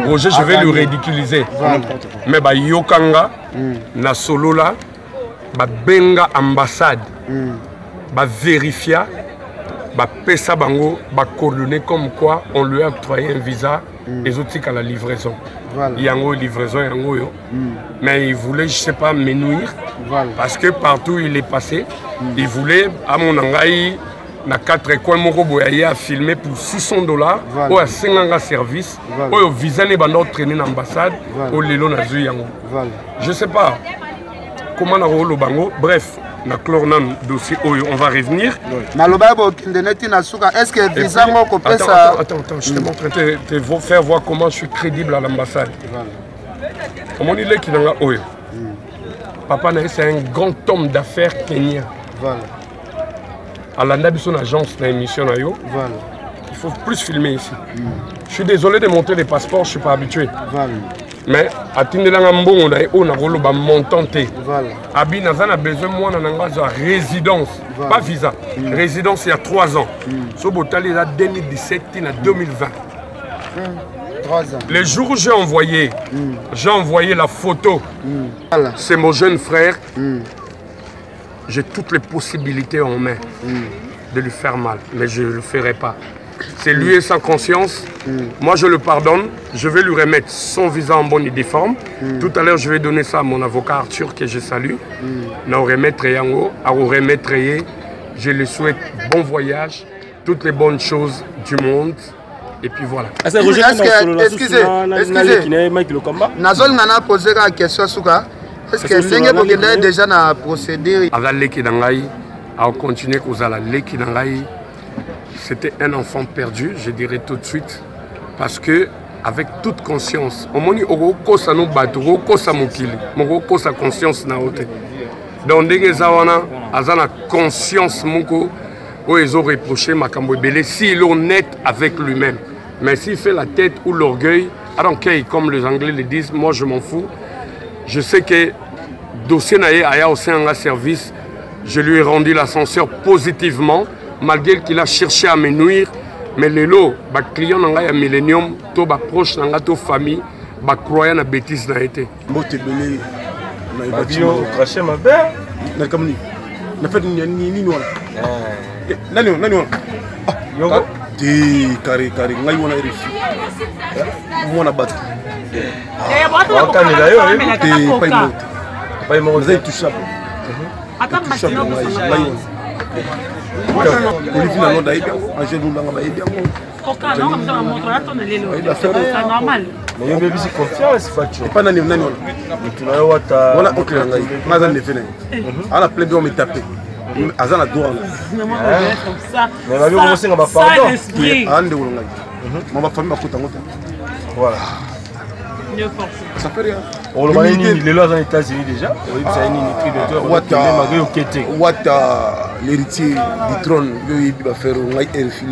Roger, je vais le ridiculiser. Mais bah yokanga na solola ba benga ambassade ba vérifia ba pesa bango ba coordonner comme quoi on lui a octroyé un visa les autres à la livraison. Yango livraison yango yo. Mais il voulait, je sais pas, me nuire parce que partout il est passé, il voulait à mon engaï na 4 écoles mon robot a filmé pour $600 ou à 50 services ou visa ne bando traîner dans l'ambassade au lelo na zu yango. Je sais pas comment na rolo bango. Bref, na clornan dossier on va revenir. Na lobabo kindeneti na suka est-ce que visa mo ko pesa. Attends, je te montre te faire voir comment je suis crédible à l'ambassade. Comment il est qui n'a oyo. Papa na c'est un grand homme d'affaires kenyan. À l'anda de son agence d'émission, il faut plus filmer ici. Je suis désolé de montrer les passeports, je ne suis pas habitué. Mais à Tindelangambo, on a montant. Abi Nazan a besoin de résidence, pas visa. Résidence il y a 3 ans. Ce botal est à 2017 à 2020. 3 ans. Les jours où j'ai envoyé la photo, c'est mon jeune frère. J'ai toutes les possibilités en main de lui faire mal, mais je ne le ferai pas. C'est lui et sa conscience. Moi, je le pardonne. Je vais lui remettre son visa en bonne et due forme. Tout à l'heure, je vais donner ça à mon avocat Arthur, que je salue. Je lui souhaite bon voyage, toutes les bonnes choses du monde. Et puis voilà. Excusez. Nazol n'a posé la question. Est-ce que vous avez déjà na procédure? C'était un enfant perdu, je dirais tout de suite, parce que avec toute conscience, au moins sa conscience na ote. Donc dès que zawana azana conscience moko, ils ont reproché makambo belé s'il est honnête avec lui-même. Mais s'il fait la tête ou l'orgueil, I don't care, comme les Anglais le disent, moi je m'en fous. Je sais que dossier naïe aya au sein de service, je lui ai rendu l'ascenseur positivement, malgré qu'il a cherché à me nuire. Mais les lots, les clients n'ont Millennium, tous les proches n'ont pas famille, les croyants n'ont pas bêtise. Craché ma belle. Ça fait rien. On va les lois aux États-Unis déjà. L'héritier du trône, il va faire un RFI.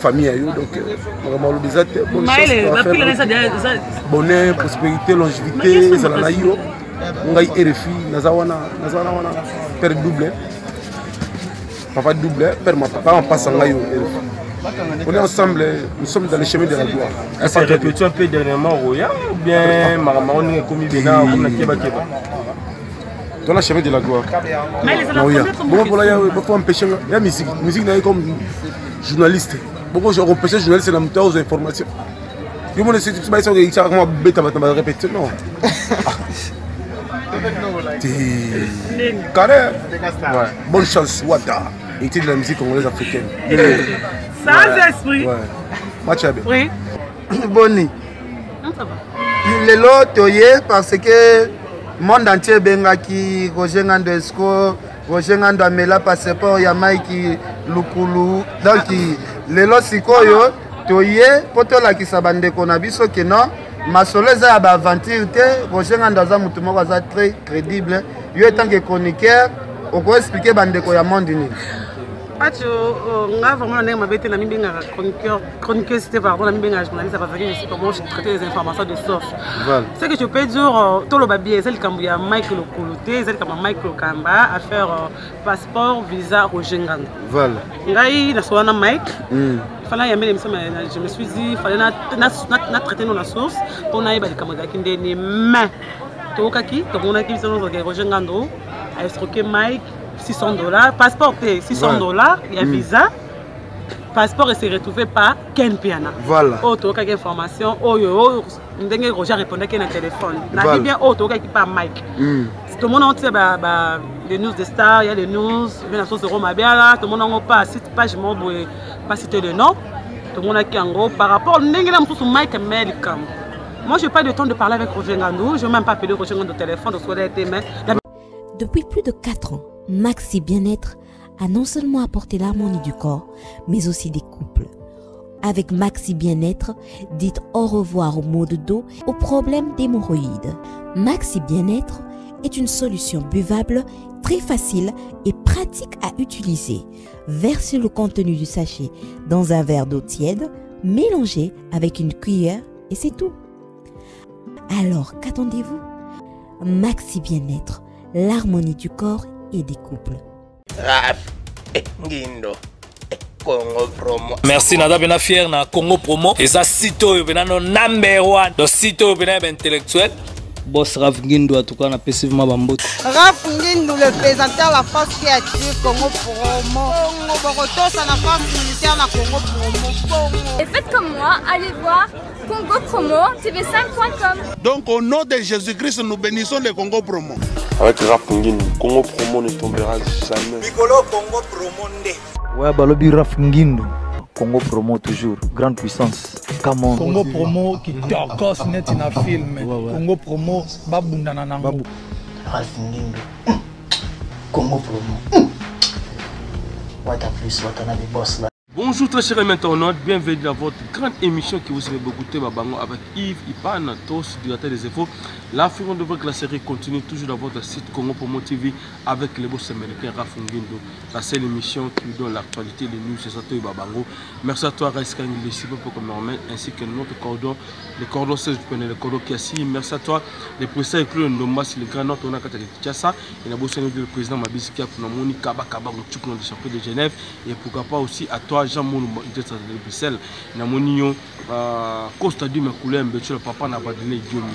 Famille, donc bonheur, prospérité, longévité, père double. Papa double, père ma papa, on passe en RFI. On est ensemble, nous sommes dans le chemin de la gloire. Est-ce que répétez un peu dernièrement Roya ou bien Maramaon est commis Bénin ou Nakeba Keba? Dans le chemin de la gloire. Bon, voilà, il faut empêcher la musique. La musique n'est comme journaliste. Beaucoup de empêcher les journalistes dans aux informations. Je me suis dit que ça va bêta va répéter non. Carré. Bonne chance Wata. Et de la musique congolaise africaine. Sans esprit. Ouais. Match à bien. Oui. Boni. Non, ça va. Les lots toyé parce que le monde entier bengaki Roger Ngandesco, Roger Ngandamela passeport Yamaiki Lukulu. Donc les lots sikoyo toyé poto la kisabande konabiso que non. Masoleza ba aventure te Roger Ngandaza mutu moko za très crédible. Yo étant que chroniqueur, on peut expliquer bande ko ya monde ni. Patch, on a vraiment chroniqueur, c'était pardon, la journaliste, parce que je sais comment je traite les informations de source. Ce que je peux dire, tout le babier, c'est comme il y a Mike Lokoloté, c'est comme Mike Lokamba à faire passeport, visa, Rojengan. Voilà. Il y a Mike. Je me suis dit, il fallait traiter la source pour nous les camarades qui sont mais tout le monde qui est Rojengan a escroqué Mike. $600, passeport $600, il y a visa, passeport et s'est retrouvé par Ken Piana. Voilà. Autre information, Roger répondait qu'il y a un téléphone. On dit bien autre qui par Mike. Tout le monde entier, les news de stars, il y a les news, il y a la source de Roma là, tout le monde n'a pas cité page, pas citer le nom. Tout le monde a qui en gros par rapport à Mike Melkam. Moi, je n'ai pas de temps de parler avec Roger Ngandou, je n'ai même pas appelé Roger Ngandou au téléphone, Depuis plus de 4 ans, Maxi Bien-être a non seulement apporté l'harmonie du corps, mais aussi des couples. Avec Maxi Bien-être, dites au revoir aux maux de dos, aux problèmes d'hémorroïdes. Maxi Bien-être est une solution buvable, très facile et pratique à utiliser. Versez le contenu du sachet dans un verre d'eau tiède, mélangez avec une cuillère et c'est tout. Alors, qu'attendez-vous? Maxi Bien-être, l'harmonie du corps et des couples. Merci Nada Bena fier na Congo Promo. Et ça site bena no number 1. Le site bena intellectuel. Boss Raf Ngindo en tout cas na passivement bambo. Raf Ngindo le présentateur de la force créative Congo Promo. Congo ça la force militaire na Congo Promo. Et faites comme moi, allez voir Congo Promo tv5.com. Donc au nom de Jésus-Christ nous bénissons le Congo Promo. Avec Raf Ngindo, Congo Promo ne tombera jamais. Piccolo Congo Promo ndé. Ouais, balobi Raf Ngindo. Congo Promo toujours, grande puissance. Come on. Congo Promo qui torcos net in a film. Congo Promo babunda na nango. Raf Ngindo. Congo Promo. What a plus, what a boss là. Bonjour très chers internautes, bienvenue dans votre grande émission qui vous avez écouté avec Yves Ipan, tous directeur des infos. La fin de votre série continue toujours dans votre site Congo Promo TV avec les boss américains Raf Ngindo. La seule émission qui vous donne l'actualité, les news, c'est ça, Babango. Merci à toi, Raiska Ngilisi, pour comme normal, ainsi que notre cordon, les cordons 16, le cordon Kiasi. Merci à toi, les présidents inclus le Nomas, le grand Nord, on a Kataki Tchassa, et la bosse le président Mabisi qui a pour nous, Kaba Kaba, le champion de Genève, et pourquoi pas aussi à toi, Jean Mounou, de Bruxelles, Namonio, Costa du Macoulem, le papa n'a pas donné Diomi.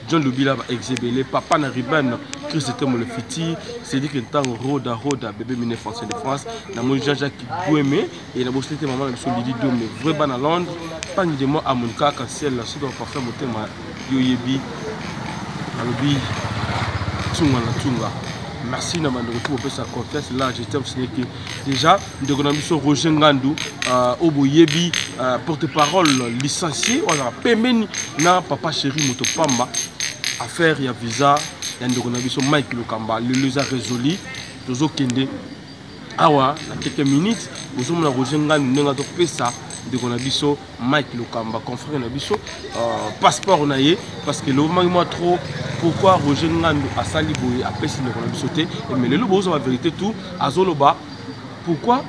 John Lubila va exhiber, papa n'a riban, Christ le Fiti, c'est dit qu'il temps Roda, bébé miné français de France, Namoni Jean-Jacques Bouémé, et la bosse était maman de Solidi Diomé, vrai ban à Londres, pas de moi à mon cas, quand c'est la suite, on va faire monter ma Yoyebi, Alobi, Tunga. Merci de retour pour sa confiance. Là, j'étais obstiné que déjà, nous avons Roger Ngandou, Oboyebi, porte-parole licencié. On a payé na papa chéri Motopamba. Affaire, il y a visa. Il y a Mike Lokamba. Le les a résolu. Nous avons Kende. Awa, dans quelques minutes, nous avons Roger Ngandou. Nous avons fait ça. De Mike Lokamba, confrère Nabiso, passeport on a parce que le moment trop pourquoi Roger Ngandou a sali boy a pesé le sauté mais le lobo la vérité tout à Zoloba pourquoi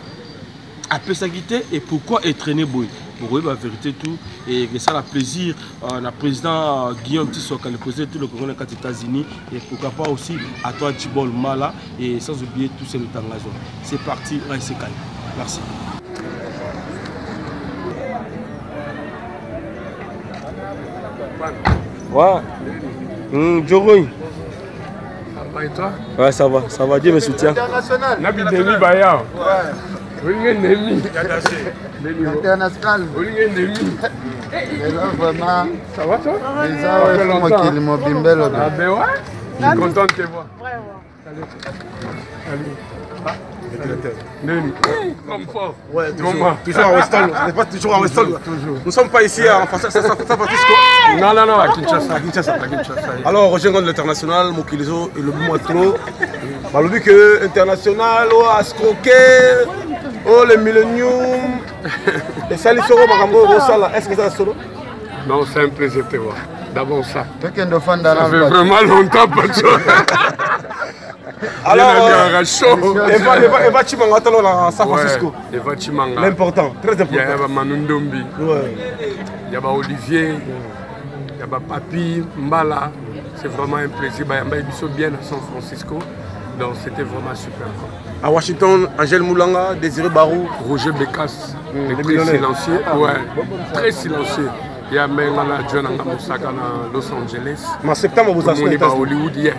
a pesé guité et pourquoi est traîné boy pour eux la vérité tout et que ça la plaisir le président Guillaume Tissoka le président tout le Congo des États-Unis et pourquoi pas aussi à toi Tibol Mala et sans oublier tout c'est le Tangazo. C'est parti, Raisekai. Merci. Ouais. Joroy. Ça va et toi? Ouais, ça va, Dieu me soutient. International. Nabi Demi Baya. Ouais. International. Et là, vraiment. Ça va toi? Les gens, moi qui m'ont bimbé là. Ah ben ouais. Je suis content de te voir. Salut. Comme fort. Ouais, toujours à Westall. On n'est pas toujours à Westall. Nous ne sommes pas ici en face à San Francisco. Non, à Kinshasa. Alors, Roger Ngandou l'international, Mokilizo et le Boumouatro. Le but que international, Ascroquer, les Millennium, les Salisoro, est-ce que ça solo? Non, c'est un plaisir de te voir. D'abord ça. Ça fait vraiment longtemps, Pacho. Alors, Eva Chimanga à San Francisco. Eva Chimanga. L'important, très important. Il y a Manu Ndombi. Il y a Olivier. Il y a Papi, Mbala. C'est vraiment un plaisir. Ils sont bien à San Francisco. Donc c'était vraiment super. À Washington, Angèle Moulanga, Désiré Barou. Roger Bekas. Très silencieux. Ouais, très silencieux. Il y a Mengala John Moussaka à Los Angeles. Mais en septembre, vous avez à Hollywood hier.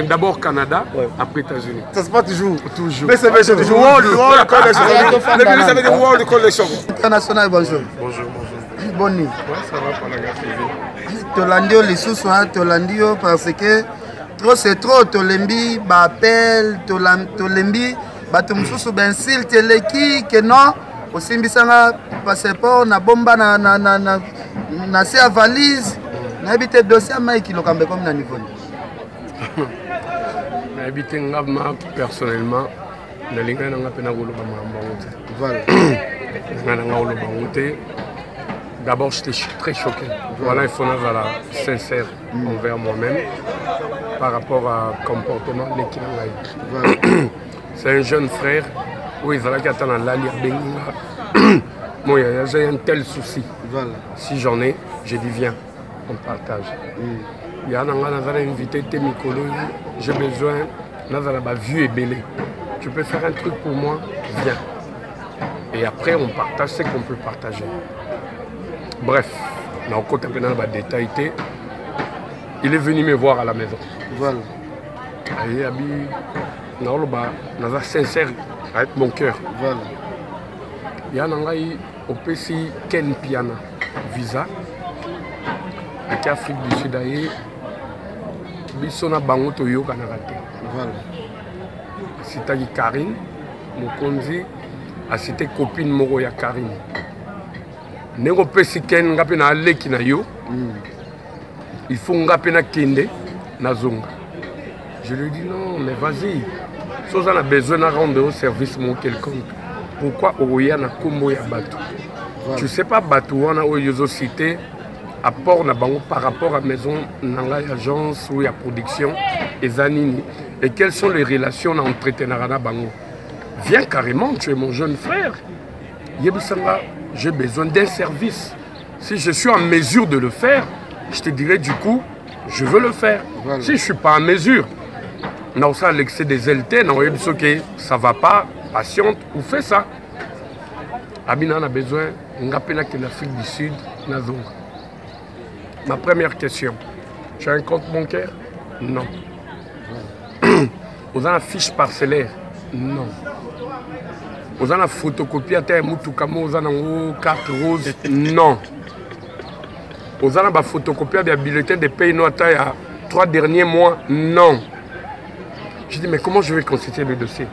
D'abord Canada, après États-Unis. Ça se passe toujours. Toujours. Mais c'est bien, toujours. World Collection. Le ministre, ça veut dire World Collection. International, bonjour. Bonjour. Bonne nuit. Ouais, ça va par la gaffe. Tolandio les sous Tolandio parce que trop c'est trop. Tolembi, appel, Tolembi, Batumsusu Bensil, Teleki, que non. Aussi bisanga passeport na bomba na se à valise na habité dossier à Mike Lokambe comme na niveau. Na habité ngama personnellement na linga na ngapena golo ba mambangote. Voilà. Na ngolo bangote. D'abord j'étais très choqué. Voilà, il faut être sincère envers moi-même par rapport au comportement de l'équipe. C'est un jeune frère. Oui, il y a l'allié Benga. Bon, il y a un tel souci. Voilà. Si j'en ai, j'ai dit viens, on partage. Il y a un invité Temikolo, j'ai besoin d'un vue et belé. Tu peux faire un truc pour moi, viens. Et après, on partage ce qu'on peut partager. Bref, il est venu me voir à la maison. Voilà. Il est sincère avec mon cœur. Voilà. Il y a un PC Ken Piana visa avec l'Afrique du Sud. Il y a un bango toyo kanarate. Voilà. C'était Karine, Mokonzi, c'était copine moro ya Karine. Nego PC Ken ngapena aleki na yo. Il faut ngapena kende na zonga. Je lui dis non, mais vas-y. Si on a besoin de rendre au service quelconque, pourquoi Oya na Kombo ya Batou? Tu ne sais pas Batou, on a eu cité apport par rapport à maison, agence ou à production et Zanini. Et quelles sont les relations entre Tenarana Bango? Viens carrément, tu es mon jeune frère. Yebisanga, j'ai besoin d'un service. Si je suis en mesure de le faire, je te dirais du coup, je veux le faire. Voilà. Si je ne suis pas en mesure, non, ça, l'excès des LT, non, ça ne va pas, patiente, ou fais ça. Abina a besoin, ngapena que l'Afrique du Sud, Nazonga. Ma première question, tu as un compte bancaire? Non. Vous avez une fiche parcellaire? Non. Vous avez une photocopie à terre, Moutoukamo, vous avez une carte rose? Non. Vous avez une photocopie de bulletin de pays notaire il y a 3 derniers mois? Non. Je dis, mais comment je vais constituer le dossier?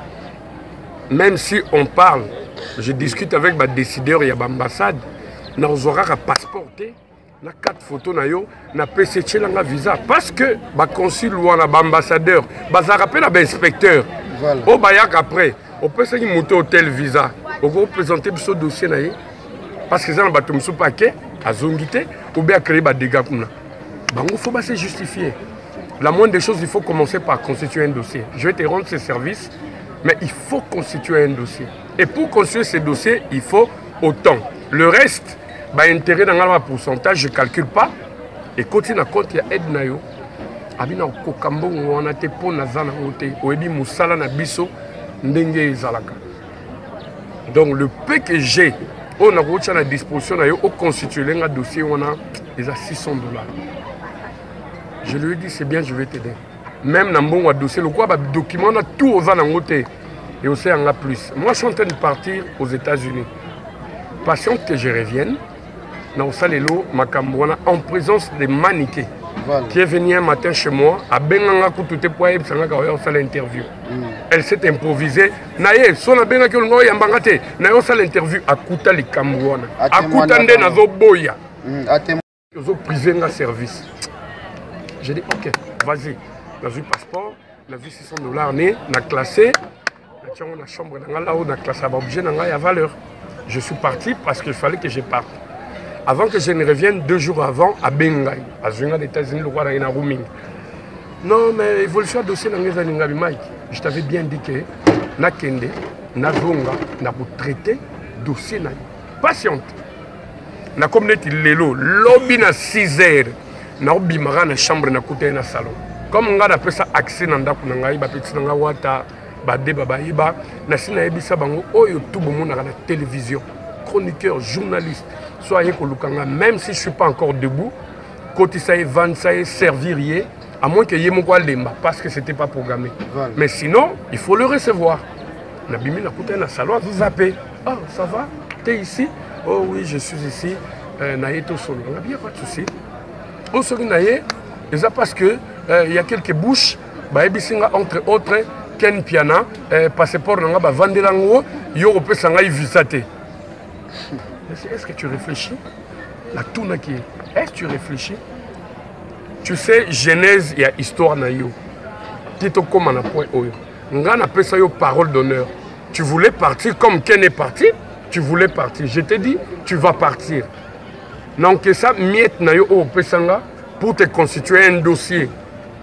Même si on parle, je discute avec les décideurs, il y a l'ambassade, nous aurons un passeport, na 4 photos, na PCT, na visa. Parce que le consul ou l'ambassadeur, ça rappelle l'inspecteur. Au Bayak après, on peut se monter hôtel visa. On va présenter ce dossier. Parce que ça, on a un paquet, à Zongité, ou bien créer des dégâts. Il faut se justifier. La moindre des choses, il faut commencer par constituer un dossier. Je vais te rendre ce service, mais il faut constituer un dossier. Et pour constituer ce dossier, il faut autant. Le reste, intérêt dans le pourcentage, je ne calcule pas. Et continue à compte, il y a aide nayo. Abina kokambo on a te pour nazana ote. Oebi musala na biso ndenge zalaka. Donc le peu que j'ai, on a à la disposition nayo, au constituer un dossier, on a déjà $600. Je lui ai dit, c'est bien, je vais t'aider. Même dans mon dossier, le quoi, document, on a tout aux côté. Et aussi, on a plus. Moi, je suis en train de partir aux États-Unis. Patiente que je revienne, dans Salelo, Makambouana, en présence des maniqués. Voilà. Qui est venue un matin chez moi, à Benganga, tout est pour l'interview. Elle s'est improvisée. Naye, son a Benganga, qui Yambangate, Naye, ça l'interview à Kouta les Kambouana. À Kouta de Nazo Boya. Ils ont privé un service. J'ai dit, ok, vas-y. J'ai vu le passeport, j'ai vu $600, j'ai classé, j'ai la chambre, j'ai classé l'objet, j'ai la valeur. Je suis parti parce qu'il fallait que je parte. Avant que je ne revienne 2 jours avant à Bengai, à Zunga des États-Unis, le roi d'Aïna Rouming. Non, mais évolution dossier dans les années Mike. Je t'avais bien dit que Nakende, Nazonga, n'a pas traité dossier. Patiente. Na comme net lelo, lobby na 6 heures. Na obimara na chambre na côté na salon. Comme on a appelé ça accès na ndako na ngai ba petit na wata ba débat ba iba na sina ebisa bango oyo tout le monde na télévision, chroniqueur, journaliste. Soyez kolukanga même si je suis pas encore debout, côté ça est vendre ça est servir à moins que yemo kwa lemba parce que c'était pas programmé. Voilà. Mais sinon, il faut le recevoir. Na bimi na côté na salon vous zappez. Oh, ça va? T'es ici? Oh oui, je suis ici. Naïe tout solo. On a bien pas de souci. Au solo naïe, c'est parce que il y a quelques bouches. Bah ebisinga entre autres Ken Piana, passeport nanga ba vandelango, yo opé sanga visate. Est-ce que tu réfléchis? La tourne qui est. Est-ce que tu réfléchis? Tu sais, Genèse, il y a histoire na yo. Tito comme on a point oyo. Nga na pesa yo parole d'honneur. Tu voulais partir comme Ken est parti? Tu voulais partir. Je t'ai dit, tu vas partir. Donc ça, miette na yo au pesanga pour te constituer un dossier.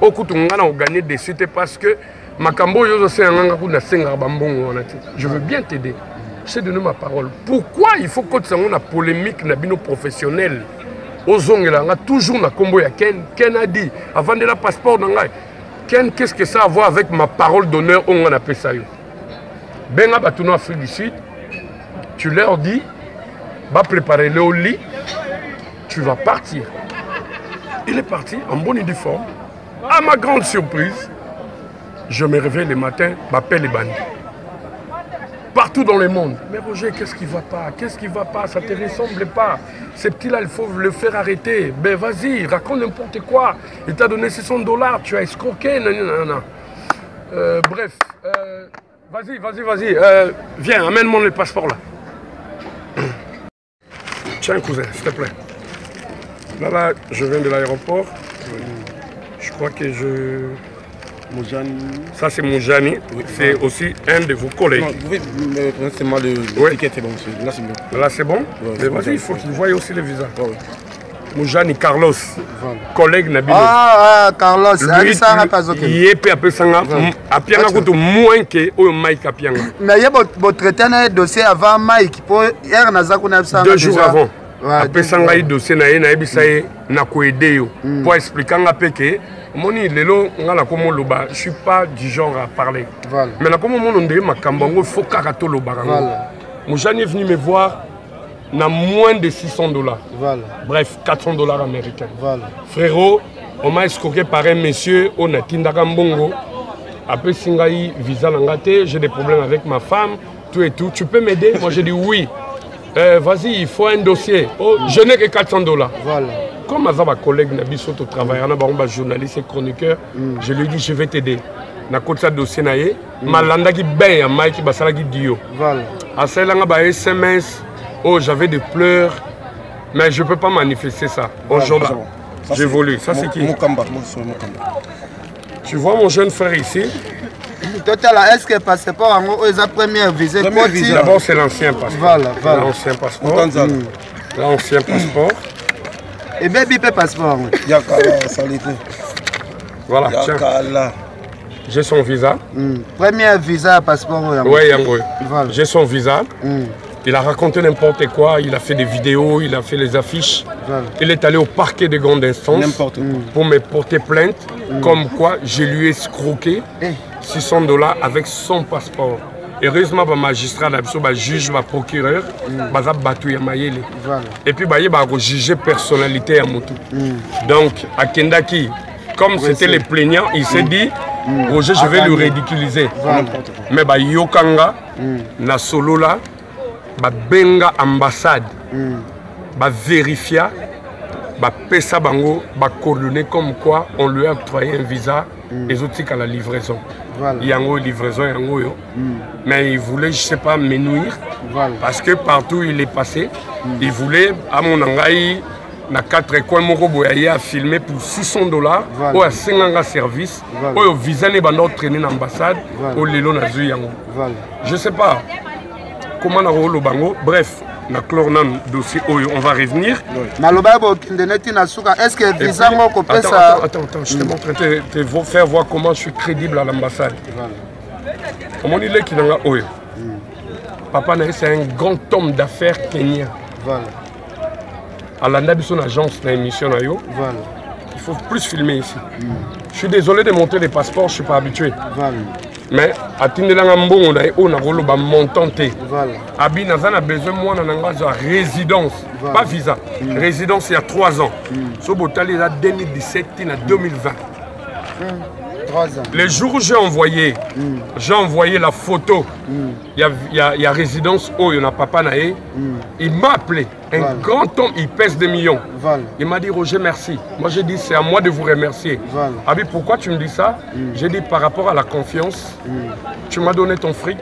Au coup, tu as gagné des suites parce que Makambo yo c'est un coup na senga bambongo. Je veux bien t'aider. Je t'ai donné ma parole. Pourquoi il faut que tu aies une polémique na bino professionnel? Ozongelanga toujours na combo ya Ken. Ken a dit avant de la passeport nanga. Ken, qu'est-ce que ça a à voir avec ma parole d'honneur? On a appelé ça yo. Benga batuno Afrique du Sud. Tu leur dis, va préparer le au lit, tu vas partir. Il est parti en bonne et due forme. À ma grande surprise, je me réveille le matin, m'appelle les bandits. Partout dans le monde. Mais Roger, qu'est-ce qui ne va pas? Qu'est-ce qui ne va pas? Ça ne te ressemble pas. Ce petit-là, il faut le faire arrêter. Ben vas-y, raconte n'importe quoi. Il t'a donné $600, tu as escroqué. Bref, vas-y. Viens, amène-moi le passeport là. Tiens, cousin, s'il te plaît. Là, je viens de l'aéroport. Je crois que Moujani. Ça, c'est Moujani. Oui, c'est aussi un de vos collègues. Non, vous pouvez me prendre seulement l'étiquette, c'est bon, monsieur. Là, c'est bon. Là, c'est bon? Ouais, mais vas-y, il faut qu'il voie aussi le visa. Ouais. Moujani Carlos, voilà. Collègue Nabilo. Carlos, il est peu sanga. Apianga kutu moins que au Mike Apianga. Mais il y a votre traité un dossier avant Mike pour hier nazaku na sanga. 2 jours avant. Après sanga i dossier na na ebisaye na ko aider yo pour expliquer nga peke moni lelo ngala komo loba, je suis pas du genre à parler. Voilà. Mais na komo mon ndé makambo ngo faut karato loba. Voilà. Moujani est venu me voir. Na moins de $600. Voilà. Bref, $400 américains. Voilà. Frérot, on m'a escroqué par un monsieur au Natindaka Mbongo. Après Singaï, visa Langate, j'ai des problèmes avec ma femme, tout et tout. Tu peux m'aider? Moi j'ai dit oui. Vas-y, il faut un dossier. Oh, je n'ai que $400. Voilà. Comme ma collègue Nabiso, tu travailles, un journaliste et chroniqueur, je lui ai dit je vais t'aider. Na côté dossier naïe, malanda qui baye, Mike qui basala qui dio. Voilà. À celle-là, SMS. Oh, j'avais des pleurs, mais je ne peux pas manifester ça. Aujourd'hui, j'évolue. Ça, c'est qui? Mukamba. Tu vois mon jeune frère ici? Total, est-ce que le passeport est la première visite? D'abord, c'est l'ancien passeport. Voilà. L'ancien passeport. L'ancien passeport. Et bien, bipé passeport. Voilà, tiens. J'ai son visa. Premier visa, passeport. Oui, voilà. J'ai son visa. Il a raconté n'importe quoi, il a fait des vidéos, il a fait les affiches. Voilà. Il est allé au parquet de grande instance pour me porter plainte, comme quoi je lui ai escroqué $600 avec son passeport. Heureusement, le magistrat, le juge, le procureur, et puis il a jugé personnalité à Motu. Donc, à Kendaki, comme c'était les plaignants, il s'est dit, Roger, je vais le ridiculiser. Mais Yokanga, na solo là, benga ambassade, vérifia, pesa bango, coordonner comme quoi on lui a octroyé un visa exotique à la livraison. Voilà. Yango livraison, yango yo. Mais il voulait, je sais pas, me nuire. Voilà. Parce que partout il est passé, il voulait, à mon engaï, na 4 coins, mon robot a filmé pour $600, voilà. Ou à 50 services, voilà. Ou au visa n'est pas notre traîné dans l'ambassade, ou l'élo n'a vu yango. Je sais pas. comment on bango. Bref, na clornan dossier on va revenir. Est-ce que visa attends, je te montre te faire voir comment je suis crédible à l'ambassade. Comment il est qui n'a oyo. Papa Naé c'est un grand homme d'affaires kenyan. Voilà. À l'anda de son agence dans l'émission nayo. Voilà. Il faut plus filmer ici. Je suis désolé de montrer les passeports, je ne suis pas habitué. Voilà. Mais à Tindelanga Mbongo, on a rôle montant. Voilà. Abi Nazan a besoin moi de résidence, voilà. Pas visa. Résidence il y a 3 ans. So Botali là 2017 à 2020. 3 ans. Les jours où j'ai envoyé la photo. Il y a résidence où il y a papa Naé. Il m'a appelé. Un grand homme, il pèse des millions. Voilà. Il m'a dit Roger, merci. Moi j'ai dit c'est à moi de vous remercier. Voilà. Abi, pourquoi tu me dis ça? J'ai dit par rapport à la confiance. Tu m'as donné ton fric.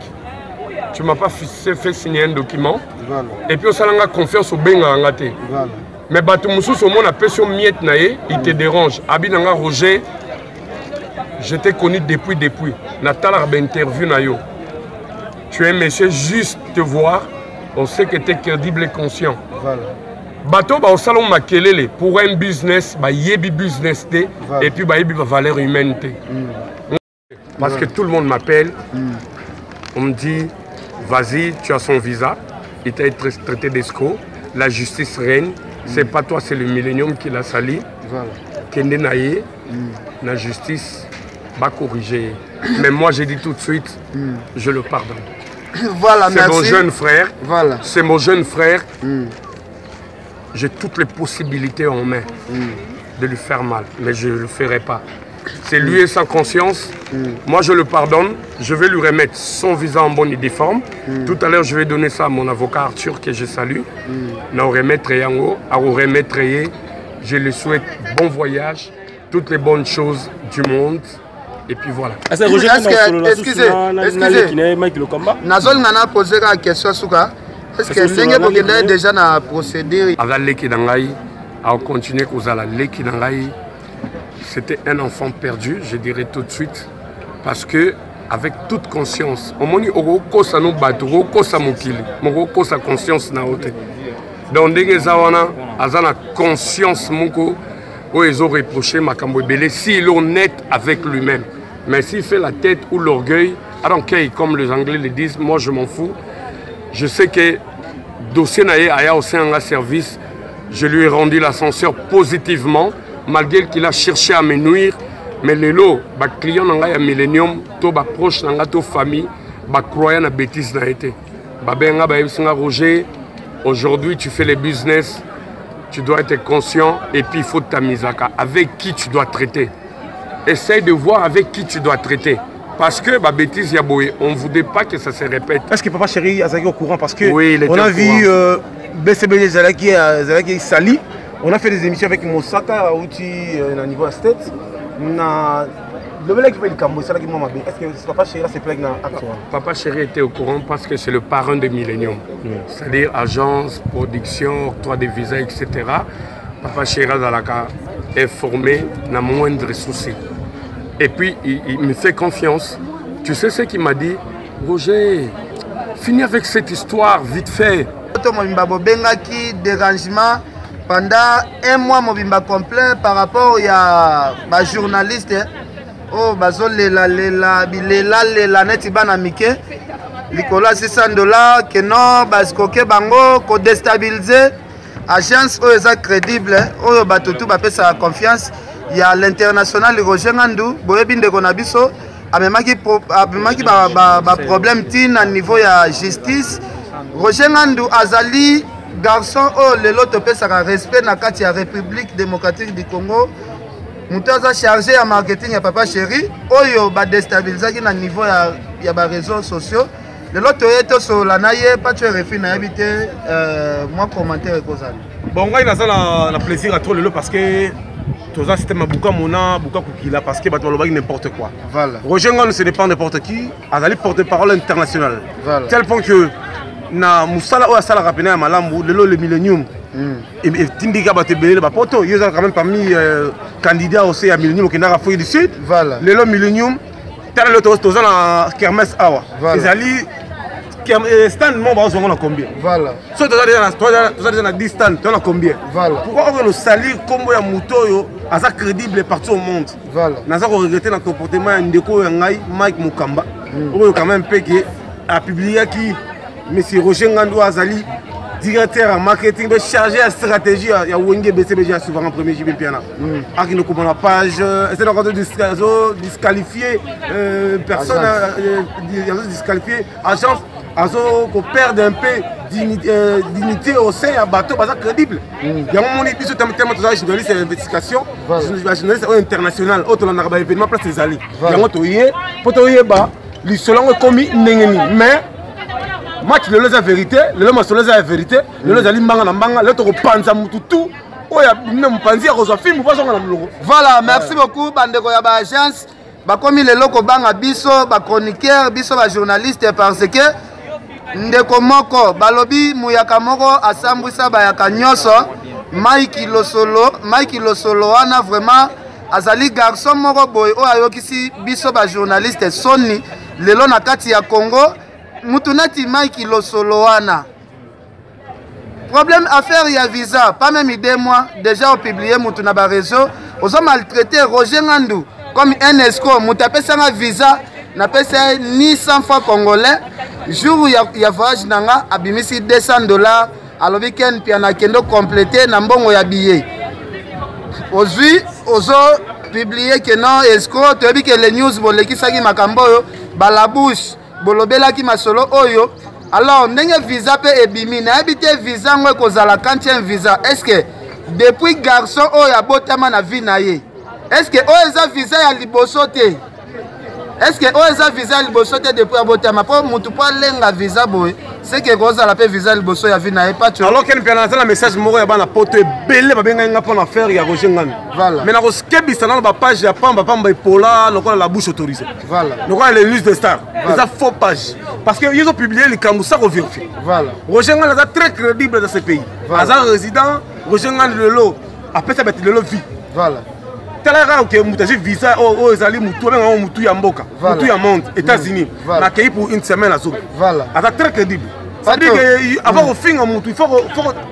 Tu ne m'as pas fait signer un document. Voilà. Et puis on a confiance au Benga Angate. Voilà. Mais Batumoussou, au monde appelle sur Miette Naé, il te dérange. Abi Nanga Roger, je t'ai connu depuis. Natal a interview Nayo. Tu es un monsieur juste te voir. On sait que tu es crédible et conscient. Voilà. Bateau, au salon Makelele, pour un business, yebi business, voilà. Et puis yebi valeur humaine. Parce que tout le monde m'appelle, on me dit, vas-y, tu as son visa, il t'a été traité d'escroc, la justice règne, c'est pas toi, c'est le millénium qui l'a sali. Voilà. Kende Naye, la justice va corriger. Mais moi, j'ai dit tout de suite, je le pardonne. Voilà, c'est mon jeune frère. Voilà. C'est mon jeune frère. J'ai toutes les possibilités en main de lui faire mal, mais je ne le ferai pas. C'est lui et sa conscience. Moi, je le pardonne. Je vais lui remettre son visa en bonne et due forme. Tout à l'heure, je vais donner ça à mon avocat Arthur, que je salue. Je lui souhaite bon voyage, toutes les bonnes choses du monde. Et puis voilà. Excusez, Nazol n'a posé la question. Est-ce que vous avez déjà na procédure? C'était un enfant perdu, je dirais tout de suite. Parce que, avec toute conscience, on m'a dit que ça nous bat, que ça nous kill, que ça conscience na haute. Donc, dès que ça a conscience, ils ont reproché Makambo Belé s'il est honnête avec lui-même. Mais s'il fait la tête ou l'orgueil, comme les Anglais le disent, moi je m'en fous. Je sais que dossier Naya au sein de service, je lui ai rendu l'ascenseur positivement, malgré qu'il a cherché à me nuire. Mais les lots, les clients de Millennium, les proches de la famille, les croyants de la bêtise. Roger, aujourd'hui tu fais les business, tu dois être conscient et puis il faut t'amuser avec qui tu dois traiter. Essaye de voir avec qui tu dois traiter. Parce que la bêtise, on ne voudrait pas que ça se répète. Est-ce que Papa Chéri est au courant? Parce que oui, on a vu BCB Zalaki Sali. On a fait des émissions avec Moussata au niveau à State. Est-ce que Papa Chéri s'est plaint? Papa Chéri était au courant parce que c'est le parrain de Millennium. C'est-à-dire agence, production, octroi de visas, etc. Papa Chéri a informé, n'a moindre souci. Et puis, il me fait confiance. Tu sais ce qu'il m'a dit? Roger, finis avec cette histoire, vite fait. Dérangement pendant 1 mois complet par rapport à ma journaliste. Oh, les $600 que non, parce que bango, ko déstabiliser. Agence est crédible, oh, tout sa confiance. Il y a l'international Roger Ngandou, Boyebinde Konabiso, amemaki problème à niveau de justice. Roger Ngandou azali garçon oh le lot topé sa respect na kati ya République démocratique du Congo. Mutaza chargé à marketing ya Papa Chéri, oyo ba déstabiliser na niveau ya ba réseaux sociaux. Le lot est sur la naie pas tu refus na habité moi commentaire kozali. Bon, moi il a ça la plaisir à trop le lot parce que tout ça c'était ma bouka mona bouka kukila parce que bato lobaki n'importe quoi. Voilà. Roger Ngandou ce n'est pas n'importe qui, azali porte-parole international. Voilà. Tel point que na musala o asala rapena malambu le Millennium. Et tindika bato belé ba poto, ils ont quand même parmi candidats aussi à Millennium qui n'a Afrique du Sud. Voilà. Le Millennium tel le tout ça na kermesse awa. Ezali stand, on a combien? Voilà. Si tu as déjà 10 stands, tu en as combien? Voilà. Pourquoi on le salir comme un moto est crédible partout au monde? Voilà. Nous avons regretté notre comportement Ndeko Yangai, Mike Mukamba. On a quand même payé à publier qui M. Roger Ngando Azali, directeur en marketing, chargé de stratégie. Il y a Wenge BCBG souvent en premier JB Piana. Qui nous comprend la page, c'est encore de disqualifier personne, disqualifier agence, qu'on perde un peu dignité au sein d'un bateau, pas crédible. Il y a un moment où tu as journaliste d'investigation, journaliste international, autre on a un événement place des alliés. Il y a un autre pour te dire, les selon commis mais match le la vérité, le match le la vérité, le les alliés manga na manga, le to panza mututu. Voilà, merci beaucoup bandeko ya ba agence. Ba komi le loko banga biso, ba chroniqueur, biso ba journaliste parce que ndeko moko balobi muyaka moko asambwisa bayaka nyoso. Mike Losolo wana vraiment azali garçon moko boy o ayokisi biso ba journaliste soni lelo na kati ya Congo. Mutunati Mike Losolo wana. Problème affaire il y a visa, pas même 2 mois déjà au publié mutuna ba réseau, aux hommes maltraités Roger Ngandou comme un escroc, mutapé sans visa, n'a pas ni 100 fois congolais. Jour où il y a voyage nanga abimisi $200 à le week-end puis on a kendo complété na mbongo ya billet. Aujourd'hui, aux publié que non escroc, tu as vu que les news boleki saki makambo yo, bala bouche, bolobela ki masolo oyo. Alors, ndenge visa pe ebimi na habité visa ngwe kozala quantien visa. Est-ce que depuis garçon oya botama na vie na ye? Est-ce que oza visa ya liboso te? Est-ce que oza visa ya liboso te depuis abotama po mutu po lenga visa boy? C'est que kozala pe visa liboso ya vie na ye pas tu. Alors qu'elle peut lancer un message moko ya bana poto belé ba benga nga pour affaire ya Roger Ngandou. Voilà. Mais na ko skebisa na ba page ya pamba epola lokola la bouche autorisée. Voilà. Lokola les news de star. Ça faux page. Parce que ils ont publié les Kamoussa revérifié. Voilà. Roger Ngandou est très crédible dans ce pays. Voilà. Azar résident, Roger Ngandou Lelo, après ça bête Lelo vie. Voilà. Tala ra que mutaji visa ezali mutu benga mutu ya mboka, mutu ya monde, États-Unis. Na kei pour une semaine à zo. Voilà. Azar très crédible. Ça veut dire que avant au fin mutu il faut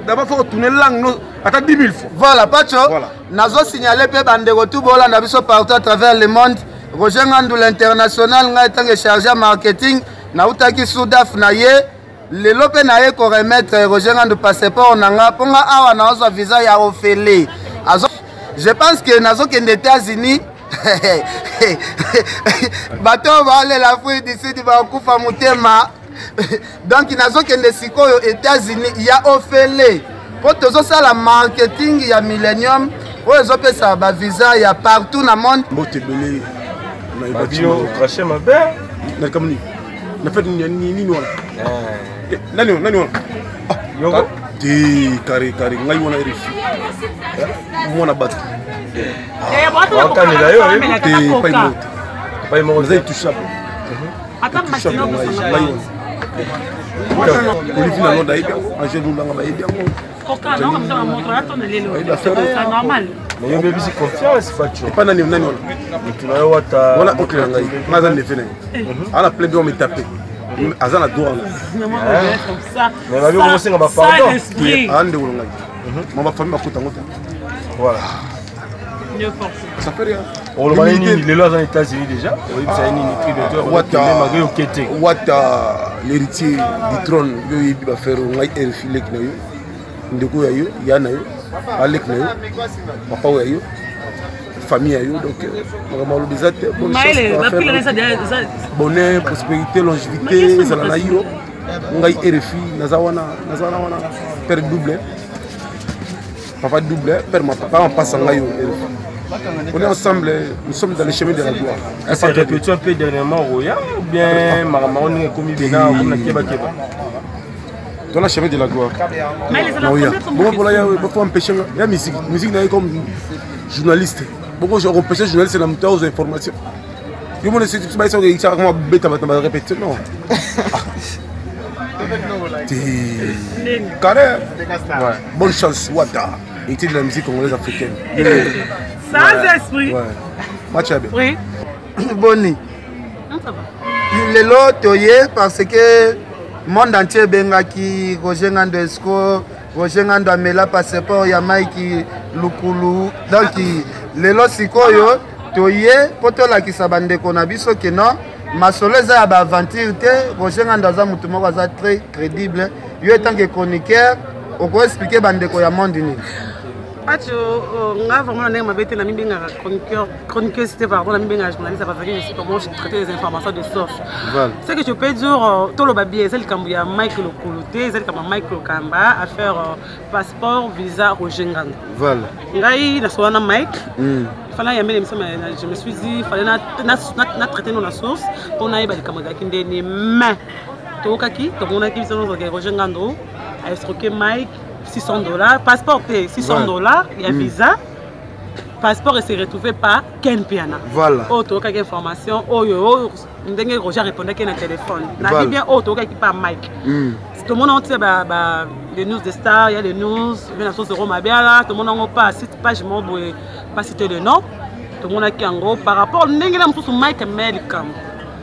d'abord faut tourner langue à 10 000 fois. Voilà, Pacho. Voilà. Nazo signaler pe bandeko tout bola na biso partout à travers le monde. Roger Ngandou l'international nga tant que chargé marketing na utaki Soudaf na ye lelo pe na ye ko remettre Roger Ngandou passeport nanga ponga awa na ozo visa ya ofele. Je pense que nazo ke aux États-Unis bato va aller l'Afrique d'ici va kufa mutema. Donc nazo ke sikoyo États-Unis il y a ofele. Pour tozo ça la marketing il y a Millennium ozo pe ça ba visa il y a partout dans le monde. Motebele na bio cracher ma belle. Na kamni. Na fait ni wala. Nani wala. Yogo. Di kari ngai wona rifi. Mona bat. Wakani la yo te pas mo zai toucha. Attends maintenant. Olivier na nda ibe, angelu langa ba ibe. Coca non comme ça on montre là ton lelo. C'est normal. Mais yo bébé c'est confiance pas tu. Pas nani wala. Tu na yo wata. Voilà OK ngai. Maza ne fene. Ala plebe on me taper. Azana doa. Mais moi comme ça. Mais la vie on sait ngaba pardon. Ande wala ngai. Mama famille bakota ngota. Voilà. Ça fait rien. On le les lois aux États-Unis déjà. Oui, ça a une écrit de toi. Wata l'héritier du trône, il va faire un refilé na yo. Ndeko ya yo, yana yo, alek na yo. Papa ya yo. Famille ya yo donc normalement le bizate bonne chance. Bonheur, prospérité, longévité, ça la yo. Ngai RFI nazawana père double. Papa double, père ma papa en passant là. On est ensemble, nous sommes dans le chemin de la gloire. Est-ce que répétez un peu dernièrement Roya ou bien Maramaon est commis Bénin ou Keba Keba? Dans le chemin de la gloire. Bon, voilà, il faut empêcher la musique. La musique n'est comme journaliste. Beaucoup de empêcher journaliste c'est la montée aux informations. Je me suis dit que c'est un bête à répéter. Non. Carré. Bonne chance, Wata. Et de la musique congolaise africaine. Sans esprit. Ouais. Match à bien. Oui. Boni. Le lot toyé parce que monde entier bengaki Roger Ngando Esco, Roger Ngando amela passeport ya Mike Lukulu. Donc lelo sikoyo toye potolakisa bandeko na biso ke non masolo eza ya baaventure te. Roger Ngando aza mutu moko aza très crédible. Yo etant que chroniqueur oko expliquer bandeko ya monde nini. Nga vraiment na mabete na mibinga chroniqueur c'était pardon na mibinga journaliste parce que je sais comment je traiter les informations de source. Voilà. C'est que je peux dire tout le babier c'est le Kambuya Mike Lokoloté, c'est comme Mike Lokamba à faire passeport, visa Roger Ngando. Voilà. Ngai na soana Mike. Fallait y amener je me suis dit fallait na traiter nos source pour na yeba de Kambuya kindeni mais to kaki to mona ki biso Roger Ngando a escroqué Mike $600, passeport $600, il y a visa, passeport et s'est retrouvé par Ken Piana. Voilà. Auto quelques informations, Roger répondait qu'il y a un téléphone. On dit bien auto qui par Mike. Tout le monde entier les news des stars, il y a les news, il y a la source de Roma là, tout le monde n'a pas cité page pas citer le nom. Tout le monde a qui en gros par rapport à Mike Melcam.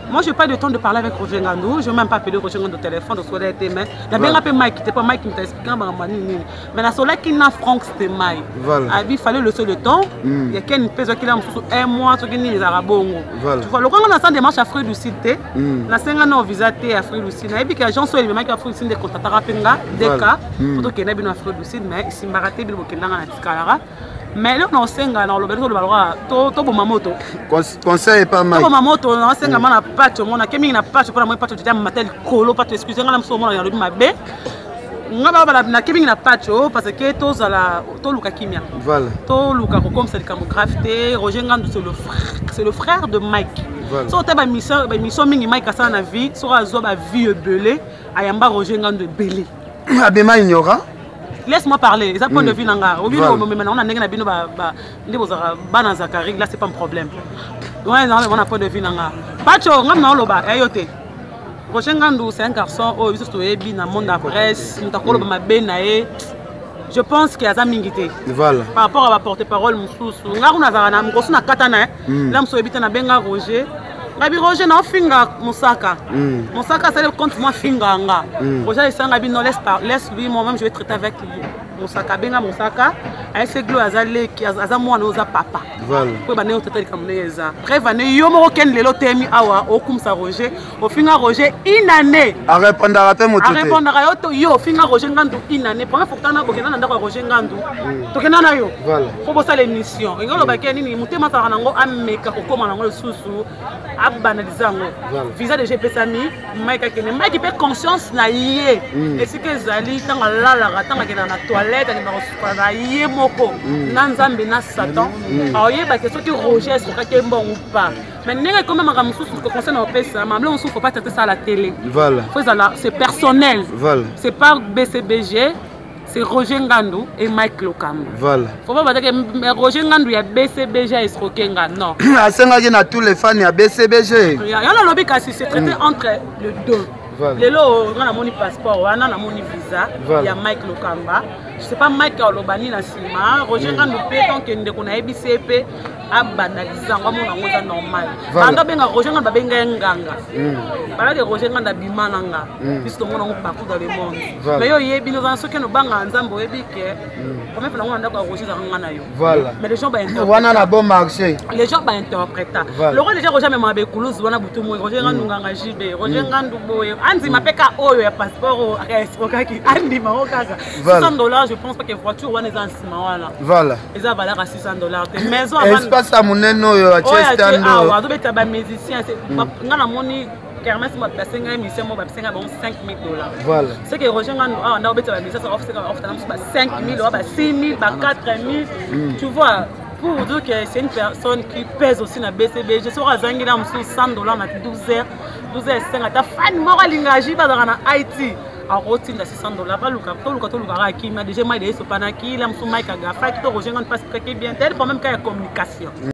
Moi, je n'ai pas de temps de parler avec Roger Ngando. Je ne vais même pas appeler Roger Ngando au téléphone. Il y a bien appelé Mike. C'était pas Mike qui m'a expliqué. Mais la seule qui n'a Franck, c'était Mike. Il fallait le seul temps. Il y a quelqu'un qui a un mois, qui les Arabes. Tu vois, le quand on a des démarches à Afrique du Sud, la 5 ans, on visa à Afrique du Sud. Il y a des gens qui ont Afrique du Sud, des contacts des cas, pour qu'il y ait une Afrique du Sud, mais si je raté, il y a un mais là, on a le Mamoto. Conseil pas mal. Mamoto, on a un patch, on a un patch pour la patch de Matel Colo, pas excusez moi, on a le Mabé. On a Kevin a patch parce que tous à la Toluka Kimia. Voilà. Toluka comme c'est le camographe, Roger Ngando c'est le frère de Mike. Voilà. So ta mission mingi Mike asa na vie, so azo ba vie belé, ayamba Roger Ngando belé. Abema ignora. Laisse-moi parler, les point de vue nanga. Au maintenant on a nengena bino bana Zakari, là c'est pas un problème. Ouais, on a point de vue nanga. Pacho ngamna loba ayote. Roger Ngando c'est un garçon oh biso toyebi na monde la presse, mutakolo ba mabe na ye. Je pense qu'il y a ça mingité. Voilà. Par rapport à la porte-parole mususu. Ngaru na zana mkosu na katana là mso ebita na benga Roger. Ngabi Roger na finga Moussaka. Moussaka c'est le compte moi finga nga. Roger isanga bino laisse lui moi-même je vais traiter avec lui. Moussaka benga Moussaka ese glo azale ki azamwa na oza papa. Voilà. Ko ba ne otata kamleza. Bref ane yo moko ken lelo temi awa okumsa Roger. O finga Roger inane. A répondre à pe motote. A répondre à yo finga Roger Ngando inane. Pour faut tana bokena na ndako Roger Ngando. Tokena na yo. Voilà. Faut bossa l'émission. Ngolo ba keni ni mutema ta nango ameka kokoma nango susu. Abanalizango. Visa de GP Sami, Mike Kene. Mike peut conscience na yé. Et c'est que Zali tanga la tanga kena na toilette na ko yé moko. Nanzambe na Satan. Aoye ba que ce que Roger est que bon ou pas. Mais n'est quand même un sous que concerne au PSA, mais on faut pas traiter ça à la télé. Voilà. C'est personnel. Voilà. C'est pas BCBG. C'est Roger Ngando et Mike Lokamba. Voilà. Faut pas dire que Roger Ngando y a BCBG et Srokenga. Non. À Senga, tous les fans, il y a BCBG. Il y a un lobby qui s'est traité entre les deux. Les lots, on a mon passeport, on a mon visa. Il y a Mike Lokamba. Je sais pas Mike Olobani na Sima. Roger Ngando peut tant qu'on a BCP à banaliser. On a normal. Pendant que Roger Ngando a nganga. Pendant que Roger Ngando a bimananga. Puisque tout le monde partout dans le monde. Mais yo yebi nous en ceux qui nous bangent ensemble yebi que comment faire on a Roger Ngando yo. Voilà. Mais les gens ba interpréter. On a bon marché. Les gens ba interpréter. Le roi déjà Roger même avec Koulouz wana butu mo Roger Ngando nganga jibe. Roger Ngando boye. Anzi mapeka oyo ya passeport à qui andi maokaka. $600 je pense pas que voiture wana za nsima. Voilà. Eza valeur à $600. Maison espace à moneno yo à Chestando. Ah, on doit être ba musicien c'est ngana moni kermesse ma placer ngai musicien mo ba $5,000. Voilà. C'est que Roger Ngando ah on a obété ba musicien ça offre $5,000 ba $6,000 ba $4,000. Tu vois pour dire que c'est une personne qui pèse aussi na BCB. Je suis razangi na mso $100 na 12 heures 5 ta fan moko lingaji ba dans Haïti. A rotinda $600 pas luka qui m'a déjà mal de ce panaki la mso Mike Agafa qui to Roger Ngando passe très bien tel pour même cas de communication.